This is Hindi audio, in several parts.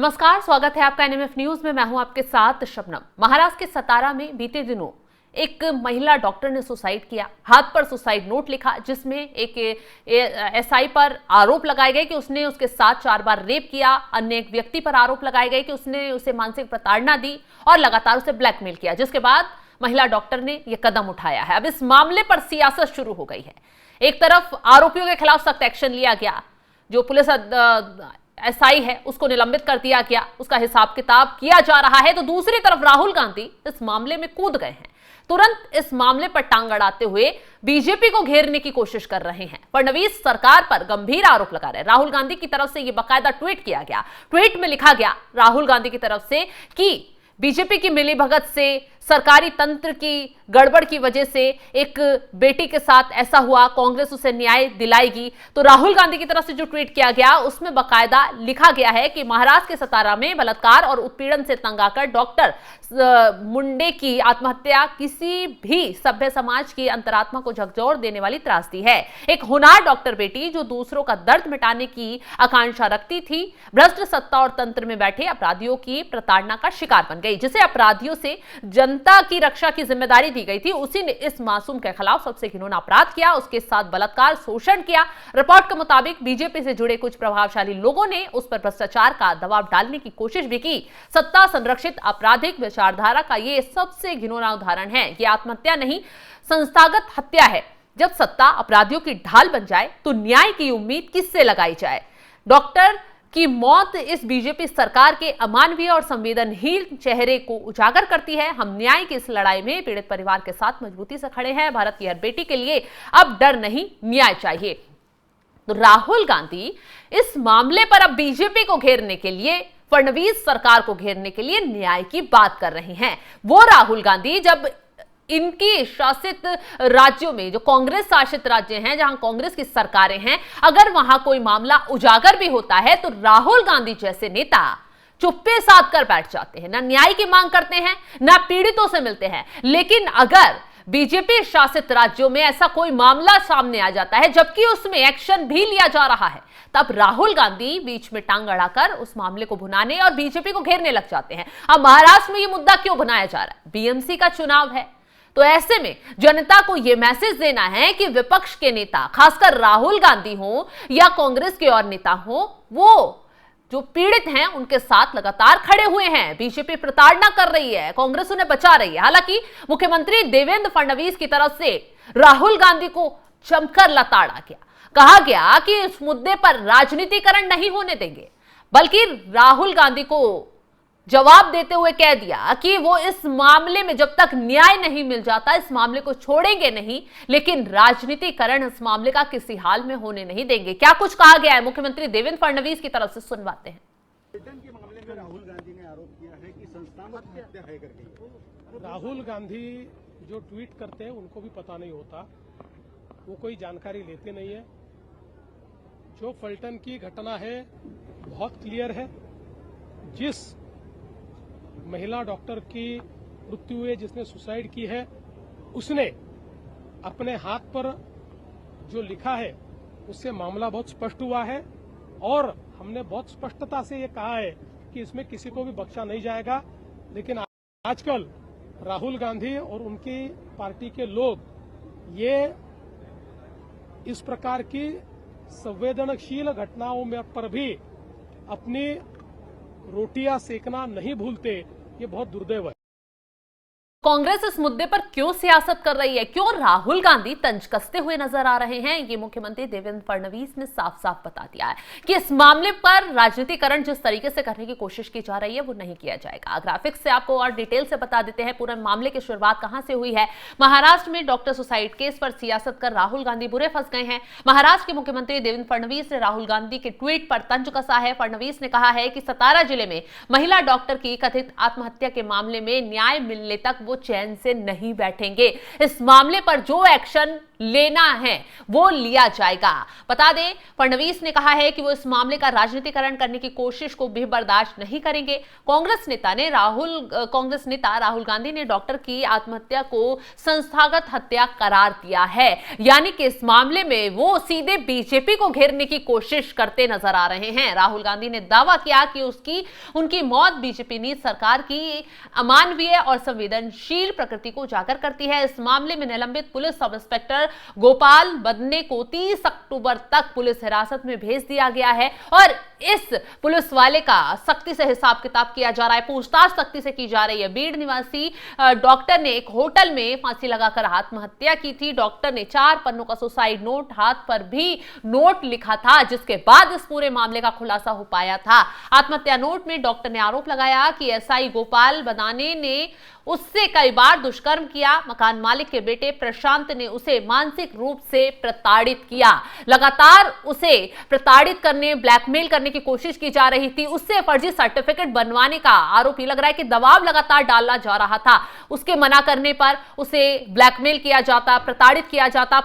नमस्कार, स्वागत है आपका एनएमएफ न्यूज में। मैं हूं आपके साथ शबनम। महाराष्ट्र के सतारा में बीते दिनों एक महिला डॉक्टर ने सुसाइड किया। हाथ पर सुसाइड नोट लिखा जिसमें एक एसआई पर आरोप लगाए गए कि उसने उसके साथ 4 बार रेप किया। अन्य एक व्यक्ति पर आरोप लगाए गए कि उसने उसे मानसिक प्रताड़ना दी और लगातार उसे ब्लैकमेल किया, जिसके बाद महिला डॉक्टर ने यह कदम उठाया है। अब इस मामले पर सियासत शुरू हो गई है। एक तरफ आरोपियों के खिलाफ सख्त एक्शन लिया गया, जो पुलिस एसआई है उसको निलंबित कर दिया गया, उसका हिसाब किताब किया जा रहा है। तो दूसरी तरफ राहुल गांधी इस मामले में कूद गए हैं। तुरंत इस मामले पर टांग अड़ाते हुए बीजेपी को घेरने की कोशिश कर रहे हैं। फडणवीस सरकार पर गंभीर आरोप लगा रहे हैं। राहुल गांधी की तरफ से यह बाकायदा ट्वीट किया गया। ट्वीट में लिखा गया राहुल गांधी की तरफ से कि बीजेपी की मिलीभगत से, सरकारी तंत्र की गड़बड़ की वजह से एक बेटी के साथ ऐसा हुआ, कांग्रेस उसे न्याय दिलाएगी। तो राहुल गांधी की तरफ से जो ट्वीट किया गया उसमें बाकायदा लिखा गया है कि महाराष्ट्र के सतारा में बलात्कार और उत्पीड़न से तंग आकर डॉक्टर मुंडे की आत्महत्या किसी भी सभ्य समाज की अंतरात्मा को झकझोर देने वाली त्रासदी है। एक होनहार डॉक्टर बेटी जो दूसरों का दर्द मिटाने की आकांक्षा रखती थी, भ्रष्ट सत्ता और तंत्र में बैठे अपराधियों की प्रताड़ना का शिकार बन गई। जिसे अपराधियों से जनता की रक्षा की जिम्मेदारी दी गई थी, उसी ने इस मासूम के खिलाफ सबसे घिनौना अपराध किया, उसके साथ बलात्कार, शोषण किया। रिपोर्ट के मुताबिक बीजेपी से जुड़े कुछ प्रभावशाली लोगों ने उस पर भ्रष्टाचार का दबाव डालने की कोशिश भी की। सत्ता संरक्षित आपराधिक विचारधारा का यह सबसे घिनौना उदाहरण है। यह आत्महत्या नहीं, संस्थागत हत्या है। जब सत्ता अपराधियों की ढाल बन जाए तो न्याय की उम्मीद किससे लगाई जाए? डॉक्टर की मौत इस बीजेपी सरकार के अमानवीय और संवेदनहीन चेहरे को उजागर करती है। हम न्याय की इस लड़ाई में पीड़ित परिवार के साथ मजबूती से खड़े हैं। भारत की हर बेटी के लिए अब डर नहीं, न्याय चाहिए। तो राहुल गांधी इस मामले पर अब बीजेपी को घेरने के लिए, फडणवीस सरकार को घेरने के लिए न्याय की बात कर रहे हैं। वो राहुल गांधी जब इनकी शासित राज्यों में, जो कांग्रेस शासित राज्य हैं, जहां कांग्रेस की सरकारें हैं, अगर वहां कोई मामला उजागर भी होता है तो राहुल गांधी जैसे नेता चुप्पे साध कर बैठ जाते हैं। ना न्याय की मांग करते हैं, ना पीड़ितों से मिलते हैं। लेकिन अगर बीजेपी शासित राज्यों में ऐसा कोई मामला सामने आ जाता है जबकि उसमें एक्शन भी लिया जा रहा है, तब राहुल गांधी बीच में टांग अड़ाकर उस मामले को भुनाने और बीजेपी को घेरने लग जाते हैं। अब महाराष्ट्र में यह मुद्दा क्यों बनाया जा रहा है? बीएमसी का चुनाव है, तो ऐसे में जनता को यह मैसेज देना है कि विपक्ष के नेता, खासकर राहुल गांधी हो या कांग्रेस के और नेता हो, वो जो पीड़ित हैं उनके साथ लगातार खड़े हुए हैं। बीजेपी प्रताड़ना कर रही है, कांग्रेस उन्हें बचा रही है। हालांकि मुख्यमंत्री देवेंद्र फडणवीस की तरफ से राहुल गांधी को जमकर लताड़ा गया। कहा गया कि इस मुद्दे पर राजनीतिकरण नहीं होने देंगे, बल्कि राहुल गांधी को जवाब देते हुए कह दिया कि वो इस मामले में जब तक न्याय नहीं मिल जाता इस मामले को छोड़ेंगे नहीं, लेकिन राजनीतिकरण इस मामले का किसी हाल में होने नहीं देंगे। क्या कुछ कहा गया है मुख्यमंत्री देवेंद्र फडणवीस की तरफ से, सुनवाते हैं। के मामले में राहुल गांधी ने आरोप किया है कि संस्थान हत्या है करके। राहुल गांधी जो ट्वीट करते हैं उनको भी पता नहीं होता, वो कोई जानकारी लेते नहीं है। जो फलटन की घटना है बहुत क्लियर है। जिस महिला डॉक्टर की मृत्यु हुई, जिसने सुसाइड की है, उसने अपने हाथ पर जो लिखा है उससे मामला बहुत स्पष्ट हुआ है और हमने बहुत स्पष्टता से ये कहा है कि इसमें किसी को भी बख्शा नहीं जाएगा। लेकिन आजकल राहुल गांधी और उनकी पार्टी के लोग ये इस प्रकार की संवेदनशील घटनाओं में पर भी अपनी रोटियां सेकना नहीं भूलते, ये बहुत दुर्दैव है। कांग्रेस इस मुद्दे पर क्यों सियासत कर रही है, क्यों राहुल गांधी तंज कसते हुए नजर आ रहे हैं, ये मुख्यमंत्री देवेंद्र फडणवीस ने साफ साफ बता दिया है कि इस मामले पर राजनीतिकरण जिस तरीके से करने की कोशिश की जा रही है वो नहीं किया जाएगा। ग्राफिक्स से आपको और डिटेल से बता देते हैं पूरे मामले की शुरुआत कहां से हुई है। महाराष्ट्र में डॉक्टर सुसाइड केस पर सियासत कर राहुल गांधी बुरे फंस गए हैं। महाराष्ट्र के मुख्यमंत्री देवेंद्र फडणवीस ने राहुल गांधी के ट्वीट पर तंज कसा है। फडणवीस ने कहा है कि सतारा जिले में महिला डॉक्टर की कथित आत्महत्या के मामले में न्याय मिलने तक वो वो चैन से नहीं बैठेंगे। इस मामले पर जो एक्शन लेना है वो लिया जाएगा। बता दें, फडणवीस ने कहा है कि वो इस मामले का राजनीतिकरण करने की कोशिश को भी बर्दाश्त नहीं करेंगे। कांग्रेस नेता राहुल गांधी ने डॉक्टर की आत्महत्या को संस्थागत हत्या करार दिया है, यानी कि इस मामले में वो सीधे बीजेपी को घेरने की कोशिश करते नजर आ रहे हैं। राहुल गांधी ने दावा किया कि उनकी मौत बीजेपी नीति सरकार की अमानवीय और संवेदनशील प्रकृति को उजागर करती है। इस मामले में निलंबित पुलिस सब इंस्पेक्टर गोपाल बदने को 30 अक्टूबर तक पुलिस हिरासत में भेज दिया गया है और इस पुलिस वाले का सख्ती से हिसाब किताब किया जा रहा है, पूछताछ सख्ती से की जा रही है। बीड़ निवासी डॉक्टर ने एक होटल में फांसी लगाकर आत्महत्या की थी। डॉक्टर ने 4 पन्नों का सुसाइड नोट, हाथ पर भी नोट लिखा था, जिसके बाद इस पूरे मामले का खुलासा हो पाया था। आत्महत्या नोट में डॉक्टर ने आरोप लगाया कि एसआई गोपाल बदाने ने उससे कई बार दुष्कर्म किया। मकान मालिक के बेटे प्रशांत ने उसे मानसिक रूप से प्रताड़ित किया। लगातार उसे प्रताड़ित करने, ब्लैकमेल करने की कोशिश की जा रही थी। उससे फर्जी सर्टिफिकेट बनवाने का आरोप लग रहा है कि दबाव लगातार डाला जा रहा था। उसके मना करने पर उसे ब्लैकमेल किया जाता, प्रताड़ित किया जाता।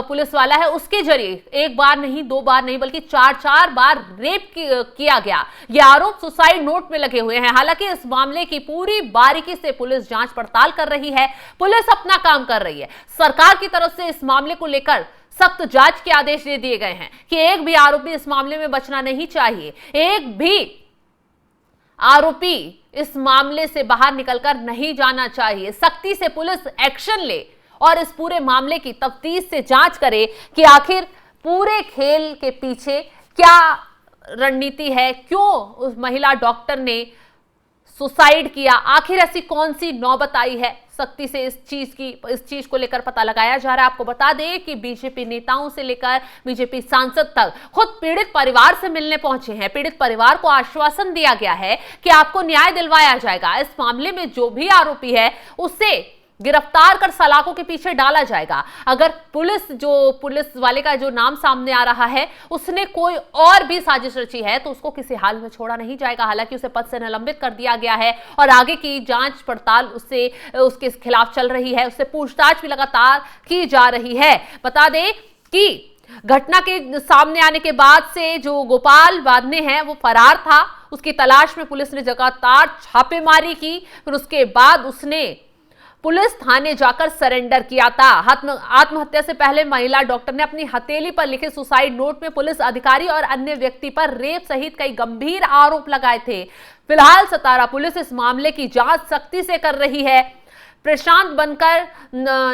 पुलिस वाला है उसके जरिए एक बार नहीं, 2 बार नहीं, बल्कि 4 बार रेप किया गया। ये आरोप सुसाइड नोट में लगे हुए हैं। हालांकि इस मामले की पूरी बारीकी से पुलिस जांच पड़ताल कर रही है। पुलिस अपना काम कर रही है। सरकार की तरफ से इस मामले को लेकर सख्त जांच के आदेश दे दिए गए हैं कि एक भी आरोपी इस मामले में बचना नहीं चाहिए। एक भी आरोपी इस मामले से बाहर निकलकर नहीं जाना चाहिए। सख्ती से पुलिस एक्शन ले और इस पूरे मामले की तफ्तीश से जांच करे कि आखिर पूरे खेल के पीछे क्या रणनीति है, क्यों उस महिला डॉक्टर ने सुसाइड किया, आखिर ऐसी कौन सी नौबत आई है। सख्ती से इस चीज को लेकर पता लगाया जा रहा है। आपको बता दें कि बीजेपी नेताओं से लेकर बीजेपी सांसद तक खुद पीड़ित परिवार से मिलने पहुंचे हैं। पीड़ित परिवार को आश्वासन दिया गया है कि आपको न्याय दिलवाया जाएगा। इस मामले में जो भी आरोपी है उसे गिरफ्तार कर सलाखों के पीछे डाला जाएगा। अगर पुलिस वाले का जो नाम सामने आ रहा है उसने कोई और भी साजिश रची है तो उसको किसी हाल में छोड़ा नहीं जाएगा। हालांकि उसे पद से निलंबित कर दिया गया है और आगे की जांच पड़ताल उसके खिलाफ चल रही है। उससे पूछताछ भी लगातार की जा रही है। बता दें कि घटना के सामने आने के बाद से जो गोपाल बादने हैं वो फरार था। उसकी तलाश में पुलिस ने लगातार छापेमारी की। फिर उसके बाद उसने पुलिस थाने जाकर सरेंडर किया था। आत्महत्या से पहले महिला डॉक्टर ने अपनी हथेली पर लिखे सुसाइड नोट में पुलिस अधिकारी और अन्य व्यक्ति पर रेप सहित कई गंभीर आरोप लगाए थे। फिलहाल सतारा पुलिस इस मामले की जांच सख्ती से कर रही है। प्रशांत बनकर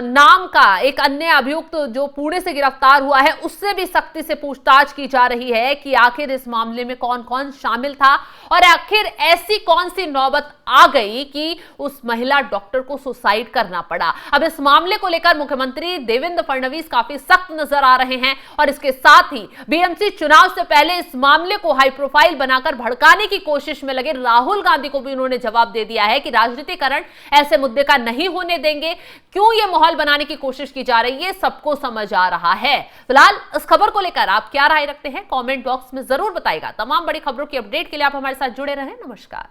नाम का एक अन्य अभियुक्त जो पुणे से गिरफ्तार हुआ है उससे भी सख्ती से पूछताछ की जा रही है कि आखिर इस मामले में कौन कौन शामिल था और आखिर ऐसी कौन सी नौबत आ गई कि उस महिला डॉक्टर को सुसाइड करना पड़ा। अब इस मामले को लेकर मुख्यमंत्री देवेंद्र फडणवीस काफी सख्त नजर आ रहे हैं और इसके साथ ही बीएमसी चुनाव से पहले इस मामले को हाई प्रोफाइल बनाकर भड़काने की कोशिश में लगे राहुल गांधी को भी उन्होंने जवाब दे दिया है कि राजनीतिकरण ऐसे मुद्दे का नहीं होने देंगे। क्यों ये माहौल बनाने की कोशिश की जा रही है सबको समझ आ रहा है। फिलहाल इस खबर को लेकर आप क्या राय रखते हैं कमेंट बॉक्स में जरूर बताइएगा। तमाम बड़ी खबरों की अपडेट के लिए आप हमारे साथ जुड़े रहें। नमस्कार।